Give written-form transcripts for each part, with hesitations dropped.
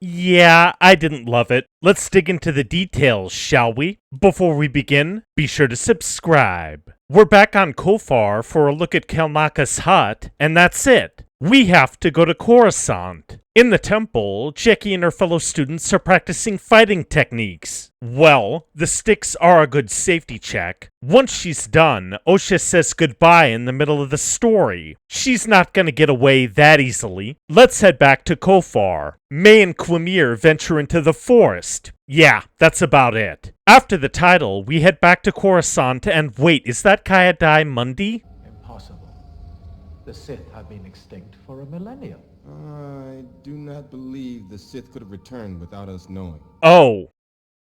Yeah, I didn't love it. Let's dig into the details, shall we? Before we begin, be sure to subscribe. We're back on Kofar for a look at Kelnaka's hut, and that's it. We have to go to Coruscant. In the temple, Jackie and her fellow students are practicing fighting techniques. Well, the sticks are a good safety check. Once she's done, Osha says goodbye in the middle of the story. She's not gonna get away that easily. Let's head back to Kofar. May and Quimir venture into the forest. Yeah, that's about it. After the title, we head back to Coruscant and wait, is that Kayadai Mundi? Impossible. The Sith have been extinct for a millennium. I do not believe the Sith could have returned without us knowing. Oh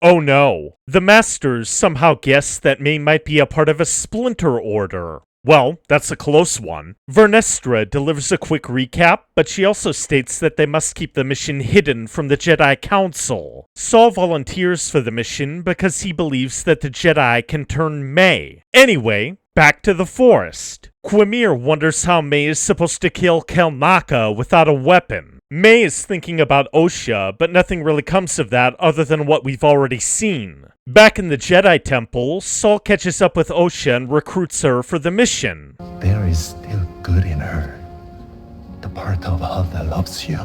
no. The Masters somehow guessed that May might be a part of a splinter order. Well, that's a close one. Vernestra delivers a quick recap, but she also states that they must keep the mission hidden from the Jedi Council. Saul volunteers for the mission because he believes that the Jedi can turn May. Anyway, back to the forest. Quimir wonders how May is supposed to kill Kelnaka without a weapon. May is thinking about Osha, but nothing really comes of that other than what we've already seen. Back in the Jedi Temple, Saul catches up with Osha and recruits her for the mission. There is still good in her. The part of her that loves you.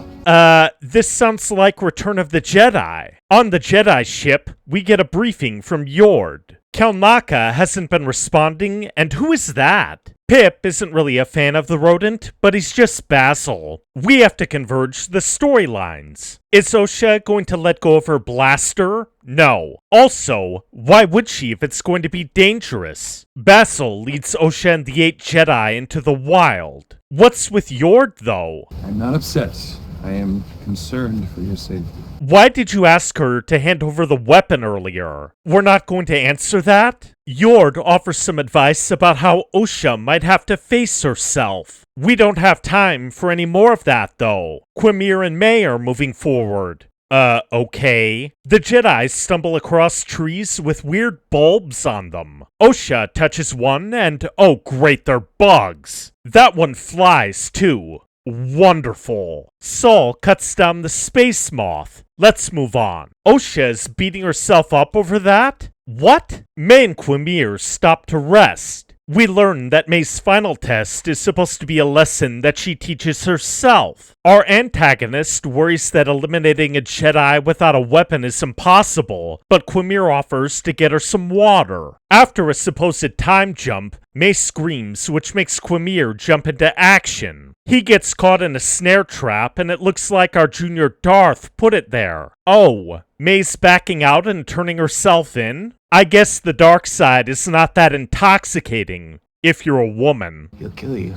This sounds like Return of the Jedi. On the Jedi ship, we get a briefing from Yord. Kelnaka hasn't been responding, and who is that? Pip isn't really a fan of the rodent, but he's just Basil. We have to converge the storylines. Is Osha going to let go of her blaster? No. Also, why would she if it's going to be dangerous? Basil leads Osha and the 8 Jedi into the wild. What's with Yord, though? I'm not upset. I am concerned for your safety. Why did you ask her to hand over the weapon earlier? We're not going to answer that? Yord offers some advice about how Osha might have to face herself. We don't have time for any more of that, though. Quimir and May are moving forward. Okay. The Jedi stumble across trees with weird bulbs on them. Osha touches one and, oh great, they're bugs. That one flies, too. Wonderful. Saul cuts down the space moth. Let's move on. Osha is beating herself up over that? What? May and Quimir stop to rest. We learn that May's final test is supposed to be a lesson that she teaches herself. Our antagonist worries that eliminating a Jedi without a weapon is impossible, but Quimir offers to get her some water. After a supposed time jump, May screams, which makes Quimir jump into action. He gets caught in a snare trap, and it looks like our junior Darth put it there. Oh, May's backing out and turning herself in? I guess the dark side is not that intoxicating, if you're a woman. He'll kill you.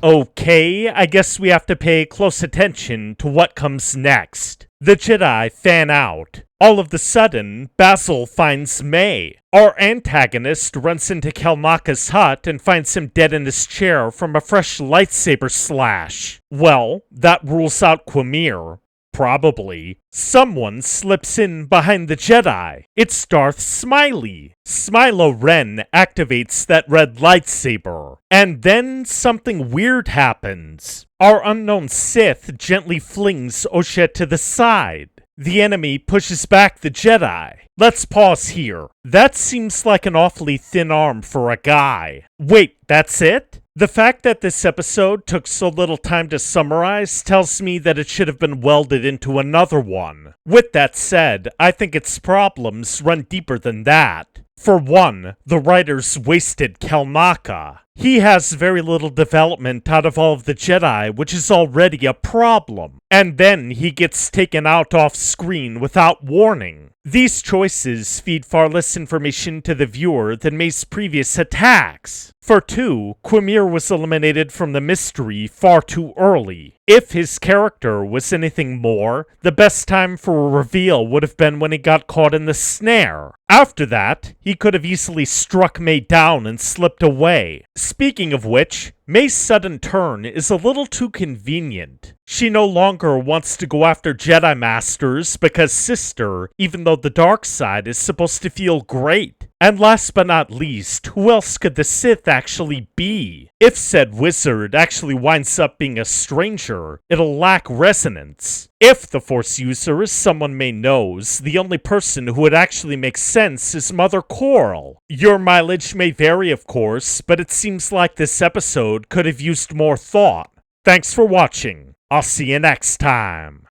Okay, I guess we have to pay close attention to what comes next. The Jedi fan out. All of the sudden, Basil finds May. Our antagonist runs into Kelnaka's hut and finds him dead in his chair from a fresh lightsaber slash. Well, that rules out Quimir. Probably. Someone slips in behind the Jedi. It's Darth Smiley. Smilo Ren activates that red lightsaber. And then something weird happens. Our unknown Sith gently flings Osha to the side. The enemy pushes back the Jedi. Let's pause here. That seems like an awfully thin arm for a guy. Wait, that's it? The fact that this episode took so little time to summarize tells me that it should have been welded into another one. With that said, I think its problems run deeper than that. For one, the writers wasted Kelnaka. He has very little development out of all of the Jedi, which is already a problem. And then he gets taken out off screen without warning. These choices feed far less information to the viewer than May's previous attacks. For two, Quimir was eliminated from the mystery far too early. If his character was anything more, the best time for a reveal would have been when he got caught in the snare. After that, he could have easily struck May down and slipped away. Speaking of which, May's sudden turn is a little too convenient. She no longer wants to go after Jedi Masters because Sister, even though the dark side is supposed to feel great. And last but not least, who else could the Sith actually be? If said wizard actually winds up being a stranger, it'll lack resonance. If the Force user is someone May knows, the only person who would actually make sense is Mother Coral. Your mileage may vary, of course, but it seems like this episode could have used more thought. Thanks for watching. I'll see you next time.